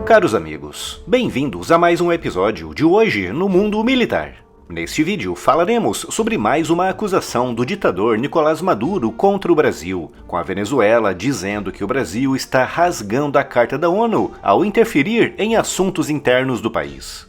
Caros amigos, bem-vindos a mais um episódio de Hoje no Mundo Militar. Neste vídeo falaremos sobre mais uma acusação do ditador Nicolás Maduro contra o Brasil, com a Venezuela dizendo que o Brasil está rasgando a Carta da ONU ao interferir em assuntos internos do país.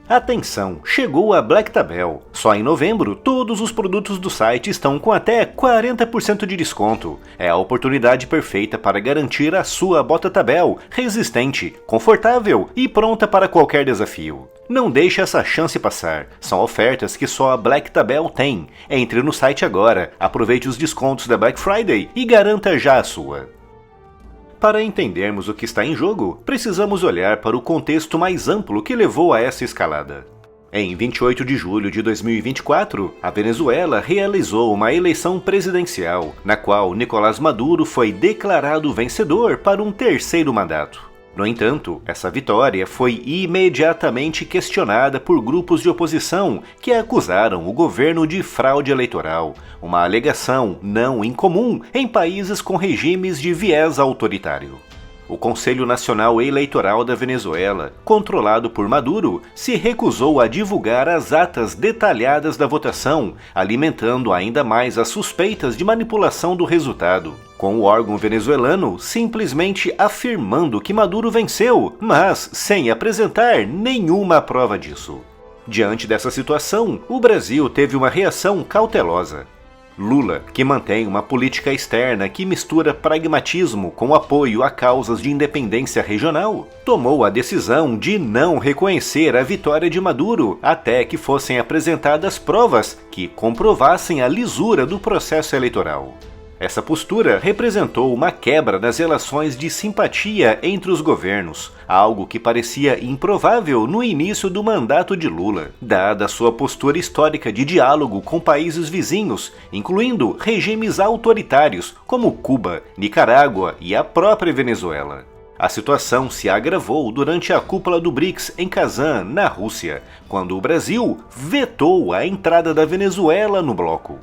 Atenção, chegou a Black Tabel. Só em novembro, todos os produtos do site estão com até 40% de desconto. É a oportunidade perfeita para garantir a sua bota tabel, resistente, confortável e pronta para qualquer desafio. Não deixe essa chance passar. São ofertas que só a Black Tabel tem. Entre no site agora, aproveite os descontos da Black Friday e garanta já a sua. Para entendermos o que está em jogo, precisamos olhar para o contexto mais amplo que levou a essa escalada. Em 28 de julho de 2024, a Venezuela realizou uma eleição presidencial, na qual Nicolás Maduro foi declarado vencedor para um terceiro mandato. No entanto, essa vitória foi imediatamente questionada por grupos de oposição que acusaram o governo de fraude eleitoral, uma alegação não incomum em países com regimes de viés autoritário. O Conselho Nacional Eleitoral da Venezuela, controlado por Maduro, se recusou a divulgar as atas detalhadas da votação, alimentando ainda mais as suspeitas de manipulação do resultado, com o órgão venezuelano simplesmente afirmando que Maduro venceu, mas sem apresentar nenhuma prova disso. Diante dessa situação, o Brasil teve uma reação cautelosa. Lula, que mantém uma política externa que mistura pragmatismo com apoio a causas de independência regional, tomou a decisão de não reconhecer a vitória de Maduro até que fossem apresentadas provas que comprovassem a lisura do processo eleitoral. Essa postura representou uma quebra nas relações de simpatia entre os governos, algo que parecia improvável no início do mandato de Lula, dada sua postura histórica de diálogo com países vizinhos, incluindo regimes autoritários como Cuba, Nicarágua e a própria Venezuela. A situação se agravou durante a cúpula do BRICS em Kazan, na Rússia, quando o Brasil vetou a entrada da Venezuela no bloco.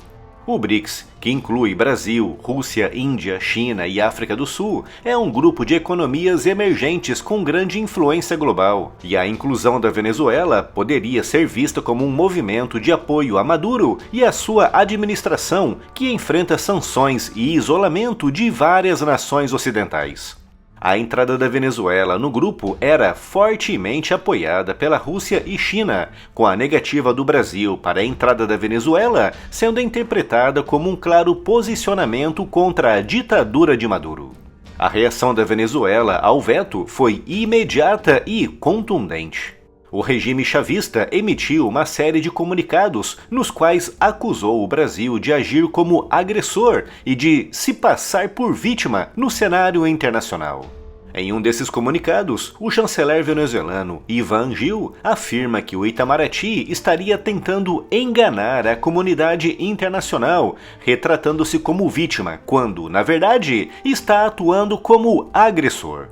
O BRICS, que inclui Brasil, Rússia, Índia, China e África do Sul, é um grupo de economias emergentes com grande influência global, e a inclusão da Venezuela poderia ser vista como um movimento de apoio a Maduro e a sua administração, que enfrenta sanções e isolamento de várias nações ocidentais. A entrada da Venezuela no grupo era fortemente apoiada pela Rússia e China, com a negativa do Brasil para a entrada da Venezuela sendo interpretada como um claro posicionamento contra a ditadura de Maduro. A reação da Venezuela ao veto foi imediata e contundente. O regime chavista emitiu uma série de comunicados nos quais acusou o Brasil de agir como agressor e de se passar por vítima no cenário internacional. Em um desses comunicados, o chanceler venezuelano Iván Gil afirma que o Itamaraty estaria tentando enganar a comunidade internacional, retratando-se como vítima, quando, na verdade, está atuando como agressor.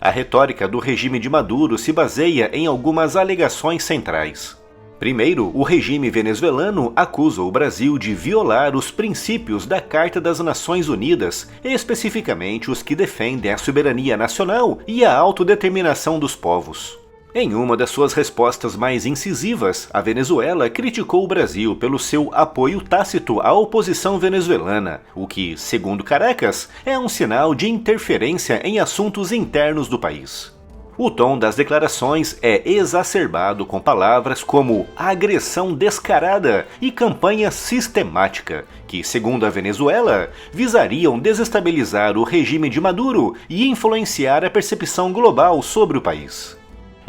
A retórica do regime de Maduro se baseia em algumas alegações centrais. Primeiro, o regime venezuelano acusa o Brasil de violar os princípios da Carta das Nações Unidas, especificamente os que defendem a soberania nacional e a autodeterminação dos povos. Em uma das suas respostas mais incisivas, a Venezuela criticou o Brasil pelo seu apoio tácito à oposição venezuelana, o que, segundo Caracas, é um sinal de interferência em assuntos internos do país. O tom das declarações é exacerbado com palavras como agressão descarada e campanha sistemática, que, segundo a Venezuela, visariam desestabilizar o regime de Maduro e influenciar a percepção global sobre o país.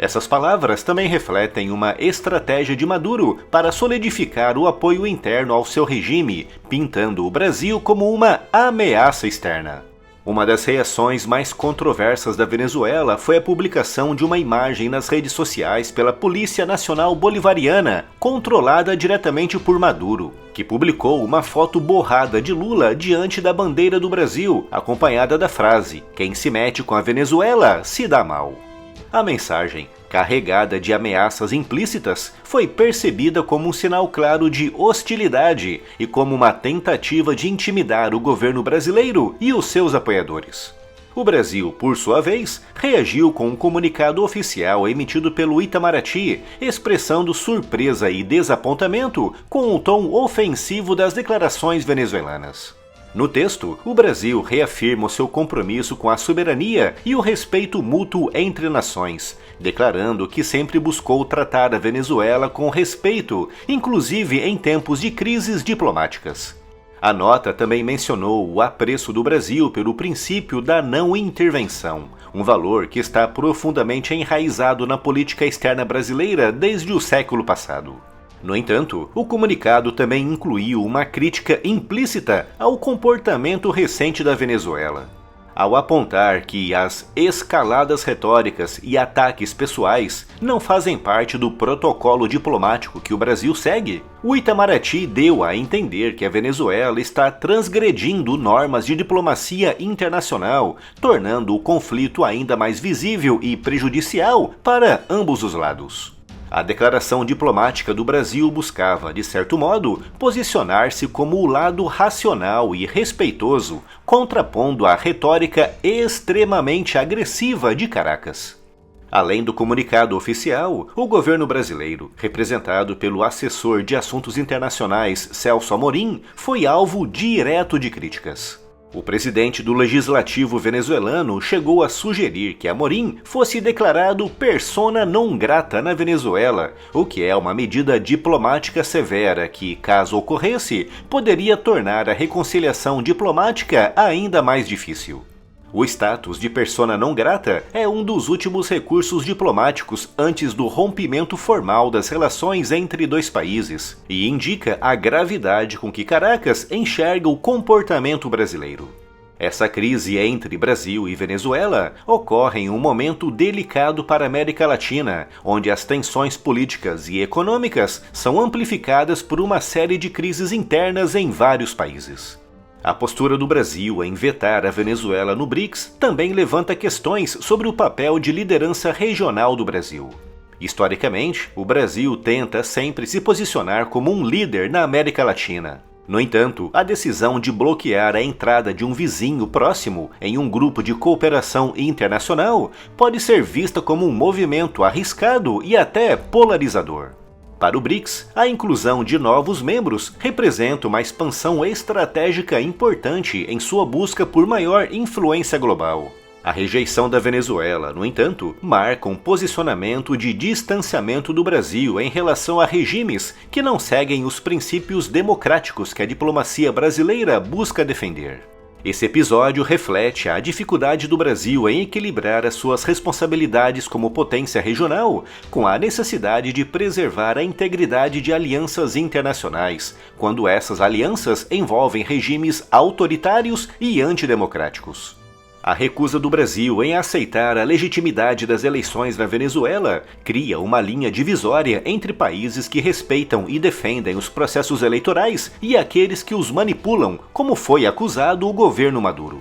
Essas palavras também refletem uma estratégia de Maduro para solidificar o apoio interno ao seu regime, pintando o Brasil como uma ameaça externa. Uma das reações mais controversas da Venezuela foi a publicação de uma imagem nas redes sociais pela Polícia Nacional Bolivariana, controlada diretamente por Maduro, que publicou uma foto borrada de Lula diante da bandeira do Brasil, acompanhada da frase: "Quem se mete com a Venezuela se dá mal". A mensagem, carregada de ameaças implícitas, foi percebida como um sinal claro de hostilidade e como uma tentativa de intimidar o governo brasileiro e os seus apoiadores. O Brasil, por sua vez, reagiu com um comunicado oficial emitido pelo Itamaraty, expressando surpresa e desapontamento com o tom ofensivo das declarações venezuelanas. No texto, o Brasil reafirma o seu compromisso com a soberania e o respeito mútuo entre nações, declarando que sempre buscou tratar a Venezuela com respeito, inclusive em tempos de crises diplomáticas. A nota também mencionou o apreço do Brasil pelo princípio da não intervenção, um valor que está profundamente enraizado na política externa brasileira desde o século passado. No entanto, o comunicado também incluiu uma crítica implícita ao comportamento recente da Venezuela. Ao apontar que as escaladas retóricas e ataques pessoais não fazem parte do protocolo diplomático que o Brasil segue, o Itamaraty deu a entender que a Venezuela está transgredindo normas de diplomacia internacional, tornando o conflito ainda mais visível e prejudicial para ambos os lados. A declaração diplomática do Brasil buscava, de certo modo, posicionar-se como o lado racional e respeitoso, contrapondo a retórica extremamente agressiva de Caracas. Além do comunicado oficial, o governo brasileiro, representado pelo assessor de assuntos internacionais Celso Amorim, foi alvo direto de críticas. O presidente do legislativo venezuelano chegou a sugerir que Amorim fosse declarado persona non grata na Venezuela, o que é uma medida diplomática severa que, caso ocorresse, poderia tornar a reconciliação diplomática ainda mais difícil. O status de persona non grata é um dos últimos recursos diplomáticos antes do rompimento formal das relações entre dois países e indica a gravidade com que Caracas enxerga o comportamento brasileiro. Essa crise entre Brasil e Venezuela ocorre em um momento delicado para a América Latina, onde as tensões políticas e econômicas são amplificadas por uma série de crises internas em vários países. A postura do Brasil em vetar a Venezuela no BRICS também levanta questões sobre o papel de liderança regional do Brasil. Historicamente, o Brasil tenta sempre se posicionar como um líder na América Latina. No entanto, a decisão de bloquear a entrada de um vizinho próximo em um grupo de cooperação internacional pode ser vista como um movimento arriscado e até polarizador. Para o BRICS, a inclusão de novos membros representa uma expansão estratégica importante em sua busca por maior influência global. A rejeição da Venezuela, no entanto, marca um posicionamento de distanciamento do Brasil em relação a regimes que não seguem os princípios democráticos que a diplomacia brasileira busca defender. Esse episódio reflete a dificuldade do Brasil em equilibrar as suas responsabilidades como potência regional com a necessidade de preservar a integridade de alianças internacionais, quando essas alianças envolvem regimes autoritários e antidemocráticos. A recusa do Brasil em aceitar a legitimidade das eleições na Venezuela cria uma linha divisória entre países que respeitam e defendem os processos eleitorais e aqueles que os manipulam, como foi acusado o governo Maduro.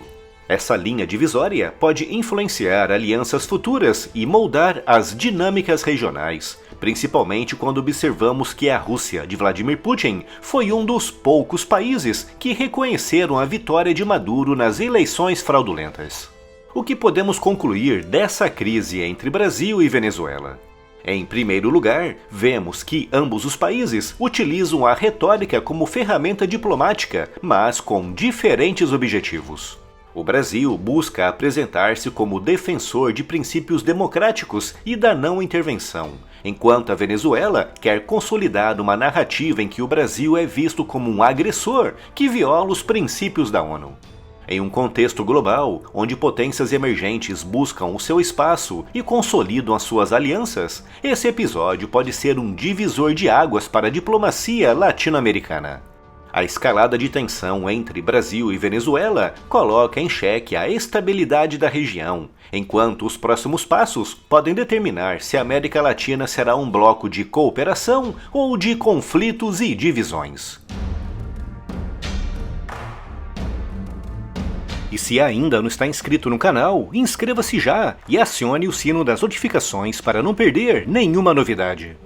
Essa linha divisória pode influenciar alianças futuras e moldar as dinâmicas regionais, principalmente quando observamos que a Rússia de Vladimir Putin foi um dos poucos países que reconheceram a vitória de Maduro nas eleições fraudulentas. O que podemos concluir dessa crise entre Brasil e Venezuela? Em primeiro lugar, vemos que ambos os países utilizam a retórica como ferramenta diplomática, mas com diferentes objetivos. O Brasil busca apresentar-se como defensor de princípios democráticos e da não intervenção, enquanto a Venezuela quer consolidar uma narrativa em que o Brasil é visto como um agressor que viola os princípios da ONU. Em um contexto global, onde potências emergentes buscam o seu espaço e consolidam as suas alianças, esse episódio pode ser um divisor de águas para a diplomacia latino-americana. A escalada de tensão entre Brasil e Venezuela coloca em xeque a estabilidade da região, enquanto os próximos passos podem determinar se a América Latina será um bloco de cooperação ou de conflitos e divisões. E se ainda não está inscrito no canal, inscreva-se já e acione o sino das notificações para não perder nenhuma novidade.